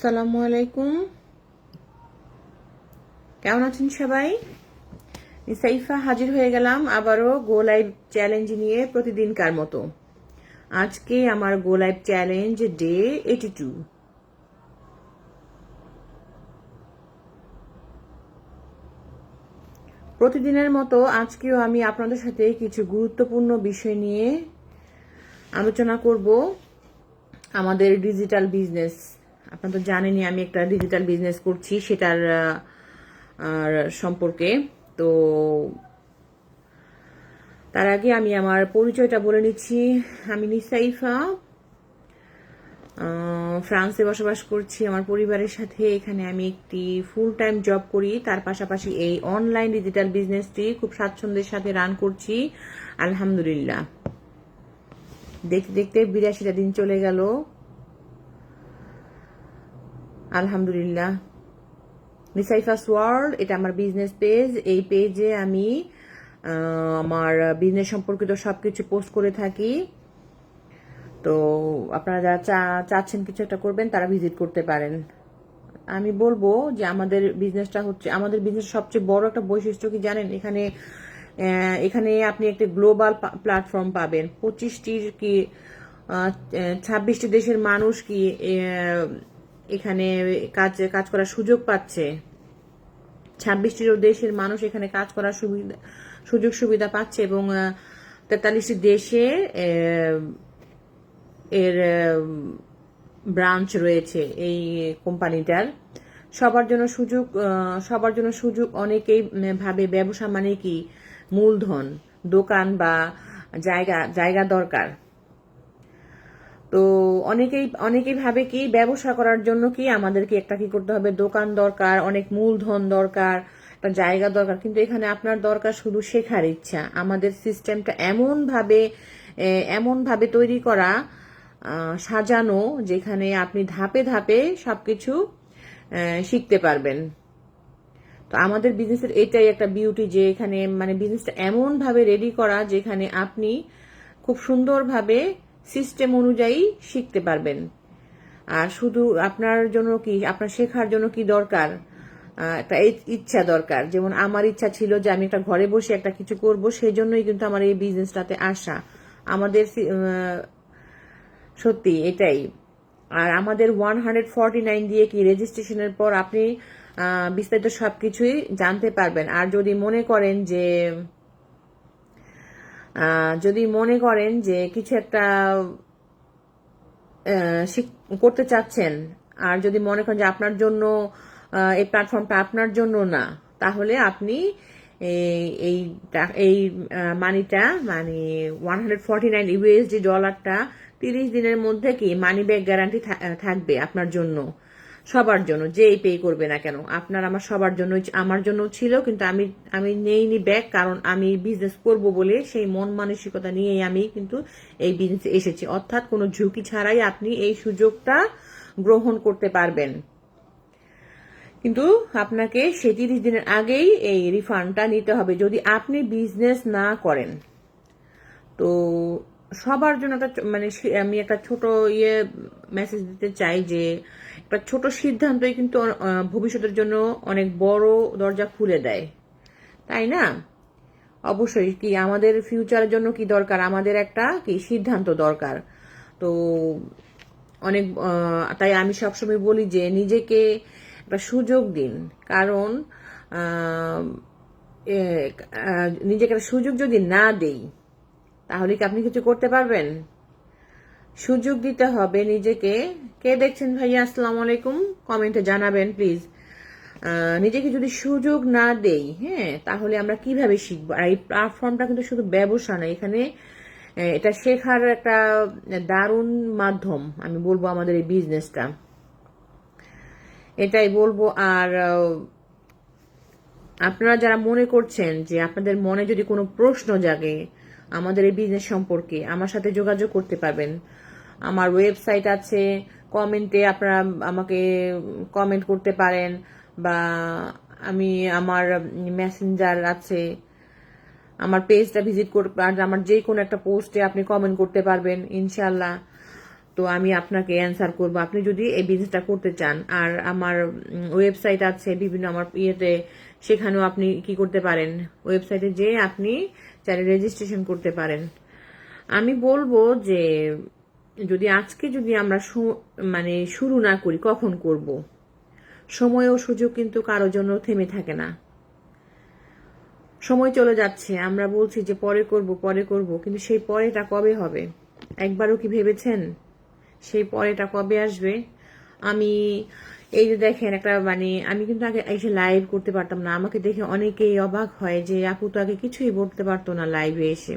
আসসালামু আলাইকুম, কেমন আছেন সবাই? সাইফা হাজির হয়ে গেলাম আবারও গো লাইভ চ্যালেঞ্জ নিয়ে প্রতিদিনকার মতো। আজকে আমার গো লাইভ চ্যালেঞ্জ ডে 82। প্রতিদিনের মতো আজকেও আমি আপনাদের সাথে কিছু গুরুত্বপূর্ণ বিষয় নিয়ে আলোচনা করব। আমাদের ডিজিটাল বিজনেস, আপনারা তো জানেনই আমি একটা ডিজিটাল বিজনেস করছি, সেটার সম্পর্কে। তো তার আগে আমি আমার পরিচয়টা বলে নিচ্ছি। আমি নিসাইফা, ফ্রান্সে বসবাস করছি আমার পরিবারের সাথে। এখানে আমি একটি ফুল টাইম জব করি, তার পাশাপাশি এই অনলাইন ডিজিটাল বিজনেসটি খুব স্বাচ্ছন্দ্যের সাথে রান করছি, আলহামদুলিল্লাহ। দেখতে দেখতে 82টা দিন চলে গেল, আলহামদুলিল্লাহ। নিসাইফাস ওয়ার্ল্ড, এটা আমার বিজনেস পেজ। এই পেজে আমি আমার বিজনেস সম্পর্কিত সবকিছু পোস্ট করে থাকি। তো আপনারা যারা চাচ্ছেন কিছু একটা করবেন, তারা ভিজিট করতে পারেন। আমি বলবো যে আমাদের বিজনেসটা হচ্ছে, আমাদের বিজনেস সবচেয়ে বড় একটা বৈশিষ্ট্য কি জানেন? এখানে আপনি একটা গ্লোবাল প্ল্যাটফর্ম পাবেন। 25টির কি 26টি দেশের মানুষ কি এখানে কাজ করার সুযোগ পাচ্ছে। 26টিরও দেশের মানুষ এখানে কাজ করার সুযোগ সুবিধা পাচ্ছে, এবং 43টি দেশে এর ব্রাঞ্চ রয়েছে এই কোম্পানিটার। সবার জন্য সুযোগ। অনেকেই ভাবে ব্যবসা মানে কি মূলধন, দোকান বা জায়গা দরকার। তো অনেকেই ভাবে কি ব্যবসা করার জন্য কি আমাদেরকে একটা কি করতে হবে, দোকান দরকার, অনেক মূলধন দরকার, একটা জায়গা দরকার। কিন্তু এখানে আপনার দরকার শুধু শেখার ইচ্ছা। আমাদের সিস্টেমটা এমন ভাবে তৈরি করা, সাজানো, যেখানে আপনি ধাপে ধাপে সবকিছু শিখতে পারবেন। তো আমাদের বিজনেসের এটাই একটা বিউটি, যে এখানে মানে বিজনেসটা এমন ভাবে রেডি করা যেখানে আপনি খুব সুন্দরভাবে সিস্টেম অনুযায়ী শিখতে পারবেন। আর শুধু আপনার জন্য কি, আপনার শেখার জন্য কি দরকার, একটা ইচ্ছা দরকার। যেমন আমার ইচ্ছা ছিল যে আমি একটা ঘরে বসে একটা কিছু করব, সেই জন্যই কিন্তু আমার এই বিজনেসটাতে আসা। আমাদের সত্যি এটাই। আর আমাদের 149 দিয়ে কি রেজিস্ট্রেশনের পর আপনি বিস্তারিত সবকিছুই জানতে পারবেন। আর যদি মনে করেন যে কিছু একটা করতে চাচ্ছেন, আর যদি মনে করেন যে আপনার জন্য এই প্ল্যাটফর্মটা আপনার জন্য না, তাহলে আপনি এই এই মানিটা, মানে 149 USD, 30 দিনের মধ্যে কি মানি ব্যাক গ্যারান্টি থাকবে আপনার জন্য, সবার জন্য, যেই পে করবে না কেন। আমার সবার জন্য, আমার জন্য ছিল, কিন্তু আমি নেইনি ব্যাক, কারণ আমি বিজনেস করব বলে সেই মন মানসিকতা নিয়েই আমি কিন্তু এই বিজনেসে এসেছি। অর্থাৎ কোনো ঝুঁকি ছাড়াই আপনি এই সুযোগটা গ্রহণ করতে পারবেন। কিন্তু আপনাকে সেই 30 দিনের আগেই এই রিফান্ডটা নিতে হবে যদি আপনি বিজনেস না করেন। তো সবার জন্য মানে আমি একটা ছোট মেসেজ দিতে চাই, যে একটা ছোট সিদ্ধান্তই কিন্তু ভবিষ্যতের জন্য অনেক বড় দরজা খুলে দেয়, তাই না? অবশ্যই কি আমাদের ফিউচারের জন্য কি দরকার, আমাদের একটা কি সিদ্ধান্ত দরকার। তো তাই আমি সবসময় বলি যে নিজেকে একটা সুযোগ দিন, কারণ নিজেকে একটা সুযোগ যদি না দেই, তাহলে কি আপনি কিছু করতে পারবেন? সুযোগ দিতে হবে নিজেকে। কে দেখছেন ভাইয়া? আসসালামু আলাইকুম, কমেন্টে জানাবেন প্লিজ। নিজেকে যদি সুযোগ না দেই, হ্যাঁ, তাহলে আমরা কিভাবে শিখবো? আর এই প্ল্যাটফর্মটা কিন্তু শুধু ব্যবসা না, এখানে এটা শেখার একটা দারুণ মাধ্যম। আমি বলবো আমাদের এই বিজনেসটা, এটাই বলবো। আর আপনারা যারা মনে করছেন যে আপনাদের মনে যদি কোনো প্রশ্ন জাগে আমাদের এই বিজনেস সম্পর্কে, আমার সাথে যোগাযোগ করতে পারবেন। আমার ওয়েবসাইট আছে, কমেন্টে আপনারা আমাকে কমেন্ট করতে পারেন, বা আমার মেসেঞ্জার আছে, আমার পেজটা ভিজিট করতে পারেন। আমার যে কোনো একটা পোস্টে আপনি কমেন্ট করতে পারবেন, ইনশাল্লাহ। তো আমি আপনাকে অ্যান্সার করব আপনি যদি এই বিজনেসটা করতে চান। আর আমার ওয়েবসাইট আছে বিভিন্ন আমার ইয়েতে, সেখানেও আপনি কি করতে পারেন, ওয়েবসাইটে যেয়ে আপনি চাইলে রেজিস্ট্রেশন করতে পারেন। আমি বলবো যে যদি আজকে যদি আমরা মানে শুরু না করি কখন করব? সময় ও সুযোগ কিন্তু কারোর জন্য থেমে থাকে না। সময় চলে যাচ্ছে, আমরা বলছি যে পরে করব, কিন্তু সেই পরেটা কবে হবে একবারও কি ভেবেছেন? সেই পরেটা কবে আসবে? আমি এই যে দেখেন একটা মানে আমি কিন্তু আগে এসে লাইভ করতে পারতাম না, আমাকে দেখে অনেকেই অবাক হয় যে আপু তো আগে কিছুই বলতে পারতো না লাইভে এসে।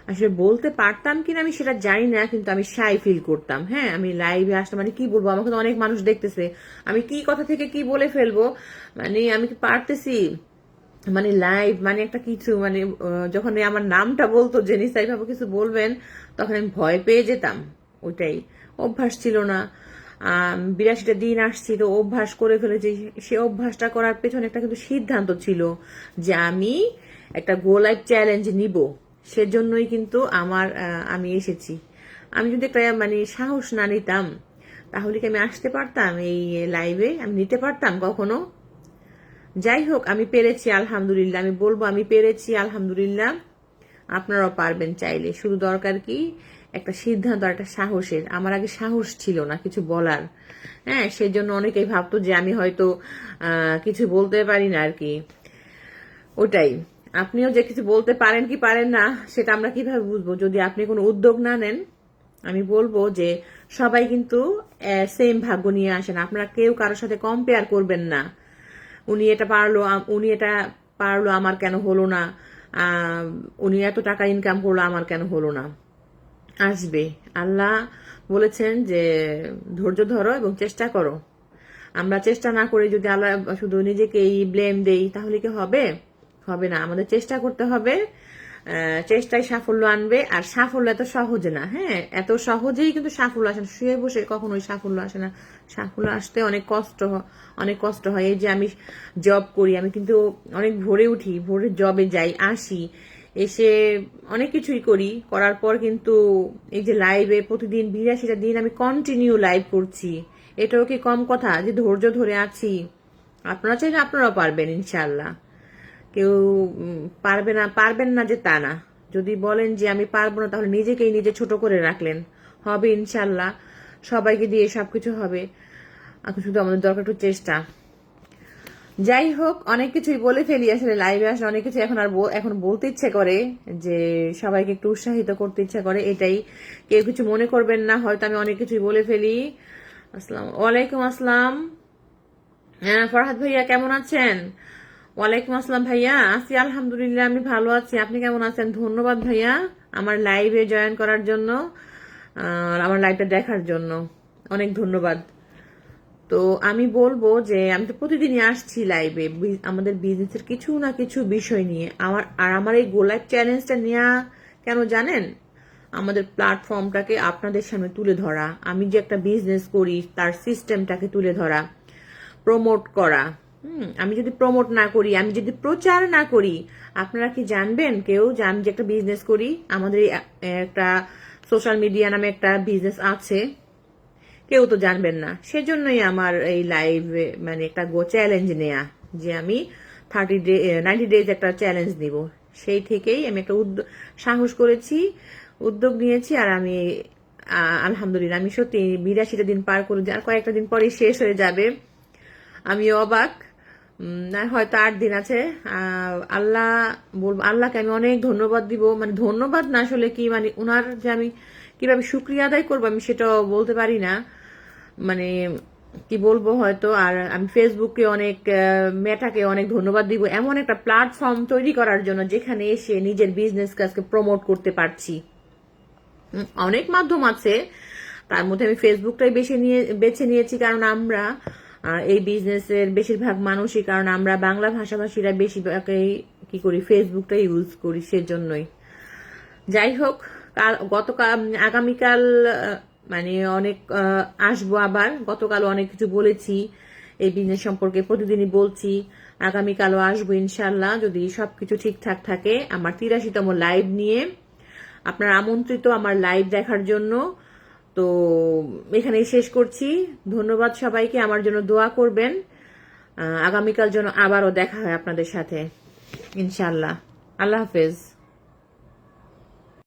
আসলে বলতে পারতাম কিনা আমি সেটা জানি না, কিন্তু আমি শাই ফিল করতাম। হ্যাঁ, আমি লাইভে আসতাম, মানে কি বলবো, আমাকে তো অনেক মানুষ দেখতেছে, আমি কি কথা থেকে কি বলে ফেলবো, মানে আমি কি পারতেছি, মানে লাইভ মানে একটা কিছু মানে যখন আমার নামটা বলতো যে নিসাই ভাবো কিছু বলবেন, তখন আমি ভয় পেয়ে যেতাম। ওইটাই অভ্যাস ছিল না। 82টা দিন আসছি তো অভ্যাস করে ফেলেছি। সে অভ্যাসটা করার পেছনে একটা কিন্তু সিদ্ধান্ত ছিল যে আমি একটা গো লাইভ চ্যালেঞ্জ নিব, সেজন্যই কিন্তু আমি এসেছি। আমি যদি একটা মানে সাহস না নিতাম তাহলে কি আমি আসতে পারতাম এই লাইভে? আমি নিতে পারতাম কখনো? যাই হোক, আমি পেরেছি আলহামদুলিল্লাহ, আমি বলবো আমি পেরেছি আলহামদুলিল্লাহ। আপনারাও পারবেন চাইলে, শুধু দরকার কি একটা সিদ্ধান্ত আর একটা সাহসের। আমার আগে সাহস ছিল না কিছু বলার। হ্যাঁ, সেই জন্য অনেকেই ভাবতো যে আমি হয়তো কিছু বলতে পারি না আর কি। ওটাই, আপনিও যে কিছু বলতে পারেন কি পারেন না সেটা আমরা কিভাবে বুঝবো যদি আপনি কোনো উদ্যোগ না নেন? আমি বলবো যে সবাই কিন্তু সেম ভাগ্য নিয়ে আসেন, আপনারা কেউ কারোর সাথে কম্পেয়ার করবেন না। উনি এটা পারলো আমার কেন হলো না, উনি এত টাকা ইনকাম করলো আমার কেন হলো না। আসবে। আল্লাহ বলেছেন যে ধৈর্য ধরো এবং চেষ্টা করো। আমরা চেষ্টা না করে যদি আল্লাহ শুধু নিজেকেই ব্লেম দেই তাহলে কি হবে? হবে না। আমাদের চেষ্টা করতে হবে, চেষ্টায় সাফল্য আনবে। আর সাফল্য এত সহজে না, হ্যাঁ, এত সহজেই কিন্তু সাফল্য আসে না, শুয়ে বসে কখনোই সাফল্য আসে না। সাফল্য আসতে অনেক কষ্ট হয়। এই যে আমি জব করি, আমি কিন্তু অনেক ভোরে উঠি, ভোরে জবে যাই, আসি, এসে অনেক কিছুই করার পর কিন্তু এই যে লাইভে প্রতিদিন 82টা দিন আমি কন্টিনিউ লাইভ করছি, এটাও কি কম কথা যে ধৈর্য ধরে আছি? আপনারা চাইলে আপনারাও পারবেন ইনশাল্লাহ। কেউ পারবেন না যে তা না। যদি বলেন যে আমি পারবো না তাহলে নিজেকেই নিজে ছোট করে রাখলেন। হবে ইনশাল্লাহ, সবাইকে দিয়ে সবকিছু হবে। এখন শুধু আমাদের দরকার একটু চেষ্টা। যাই হোক, অনেক কিছুই বলে ফেলি আসলে লাইভে আসলে, অনেক কিছু এখন বলতে ইচ্ছে করে যে সবাইকে একটু উৎসাহিত করতে ইচ্ছে করে, এটাই। কেউ কিছু মনে করবেন না, হয়তো আমি অনেক কিছুই বলে ফেলি। ওয়ালাইকুম আসসালাম। হ্যাঁ ফরহাদ ভাইয়া, কেমন আছেন? ওয়ালাইকুম আসসালাম ভাইয়া, আছি আলহামদুলিল্লাহ, আমি ভালো আছি। আপনি কেমন আছেন? ধন্যবাদ ভাইয়া আমার লাইভে জয়েন করার জন্য, আমার লাইভটা দেখার জন্য অনেক ধন্যবাদ। তো আমি বলবো যে আমি তো প্রতিদিনই আসছি লাইভে আমাদের বিজনেসের কিছু না কিছু বিষয় নিয়ে। আমার এই গো লাইভ চ্যালেঞ্জটা নেওয়া কেন জানেন? আমাদের প্ল্যাটফর্মটাকে আপনাদের সামনে তুলে ধরা, আমি যে একটা বিজনেস করি তার সিস্টেমটাকে তুলে ধরা, প্রমোট করা। আমি যদি প্রমোট না করি, আমি যদি প্রচার না করি, আপনারা কি জানবেন কেউ যে আমি যে একটা বিজনেস করি? আমাদের একটা সোশ্যাল মিডিয়া নামে একটা বিজনেস আছে, কেউ তো জানবেন না। সেজন্যই আমার এই লাইভে মানে একটা চ্যালেঞ্জ নেয়া, যে আমি 90 ডেজ একটা চ্যালেঞ্জ নিব। সেই থেকেই আমি একটা সাহস করেছি, উদ্যোগ নিয়েছি। আর আমি আলহামদুলিল্লাহ, আমি সত্যি 82টা দিন পার করে, আর কয়েকটা দিন পরে শেষ হয়ে যাবে। আমি অবাক। হয়তো 8 দিন আছে। আল্লাহকে আমি অনেক ধন্যবাদ দিব, মানে ধন্যবাদ না আসলে কি, মানে ওনার যে আমি কিভাবে শুক্রিয়া আদায় করবো আমি সেটাও বলতে পারি না, মানে কি বলবো হয়তো। আর আমি ফেসবুককে অনেক, মেটাকে অনেক ধন্যবাদ দিব এমন একটা প্ল্যাটফর্ম তৈরি করার জন্য যেখানে এসে নিজের বিজনেস কাজকে প্রমোট করতে পারছি। অনেক মাধ্যম আছে, তার মধ্যে আমি ফেসবুকটাই বেছে নিয়েছি, কারণ আমরা এই বিজনেসের বেশিরভাগ মানুষই, কারণ আমরা বাংলা ভাষাভাষীরা বেশিরভাগই কি করি, ফেসবুকটা ইউজ করি, সেজন্যই। যাই হোক, আগামীকাল মানে অনেক আসবো আবার। গতকাল অনেক কিছু বলেছি এই বিজনেস সম্পর্কে, প্রতিদিনই বলছি। আগামীকালও আসবো ইনশাল্লাহ, যদি সবকিছু ঠিকঠাক থাকে। আমার 83তম লাইভ নিয়ে আপনারা আমন্ত্রিত আমার লাইভ দেখার জন্য। তো এখানেই শেষ করছি। ধন্যবাদ সবাইকে, আমার জন্য দোয়া করবেন। আগামীকাল যেন আবারও দেখা হয় আপনাদের সাথে ইনশাআল্লাহ। আল্লাহ হাফেজ।